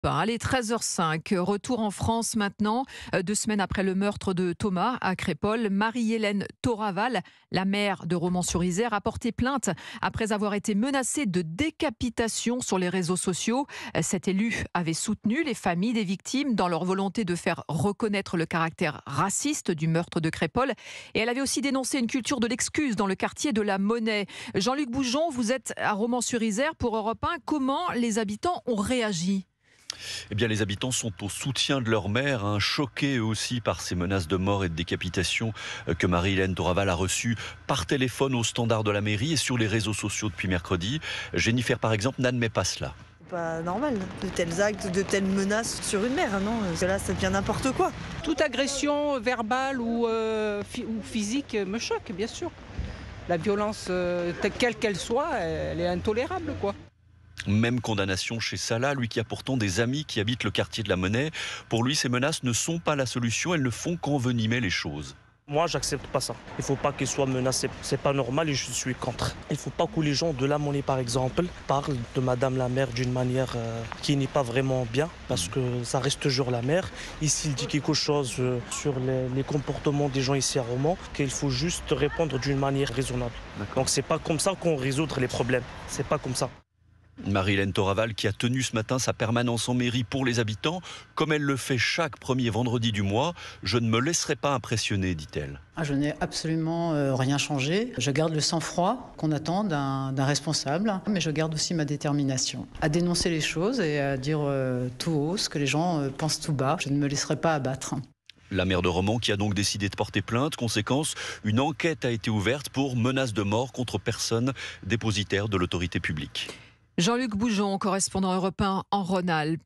Allez, 13h05, retour en France maintenant, 2 semaines après le meurtre de Thomas à Crépol. Marie-Hélène Toraval, la mère de Romans-sur-Isère, a porté plainte après avoir été menacée de décapitation sur les réseaux sociaux. Cette élue avait soutenu les familles des victimes dans leur volonté de faire reconnaître le caractère raciste du meurtre de Crépol. Et elle avait aussi dénoncé une culture de l'excuse dans le quartier de la Monnaie. Jean-Luc Boujon, vous êtes à Romans-sur-Isère pour Europe 1. Comment les habitants ont réagi ? Eh bien, les habitants sont au soutien de leur maire, choqués eux aussi par ces menaces de mort et de décapitation que Marie-Hélène Toraval a reçues par téléphone au standard de la mairie et sur les réseaux sociaux depuis mercredi. Jennifer, par exemple, n'admet pas cela. Pas normal, de tels actes, de telles menaces sur une mère, non ? Parce que là, ça devient n'importe quoi. Toute agression verbale ou physique me choque, bien sûr. La violence, quelle qu'elle soit, elle est intolérable, quoi. Même condamnation chez Salah, lui qui a pourtant des amis qui habitent le quartier de la Monnaie. Pour lui, ces menaces ne sont pas la solution, elles ne font qu'envenimer les choses. Moi, j'accepte pas ça. Il faut pas qu'ils soient menacés. C'est pas normal et je suis contre. Il faut pas que les gens de la Monnaie, par exemple, parlent de Madame la maire d'une manière qui n'est pas vraiment bien, parce que ça reste toujours la maire. Et s'il dit quelque chose sur les comportements des gens ici à Romans, qu'il faut juste répondre d'une manière raisonnable. Donc c'est pas comme ça qu'on résout les problèmes. C'est pas comme ça. Marie-Hélène Toraval qui a tenu ce matin sa permanence en mairie pour les habitants, comme elle le fait chaque premier vendredi du mois. Je ne me laisserai pas impressionner, dit-elle. Je n'ai absolument rien changé. Je garde le sang-froid qu'on attend d'un responsable, mais je garde aussi ma détermination à dénoncer les choses et à dire tout haut ce que les gens pensent tout bas. Je ne me laisserai pas abattre. La maire de Romans qui a donc décidé de porter plainte. Conséquence, une enquête a été ouverte pour menace de mort contre personne dépositaire de l'autorité publique. Jean-Luc Boujon, correspondant Europe 1 en Rhône-Alpes.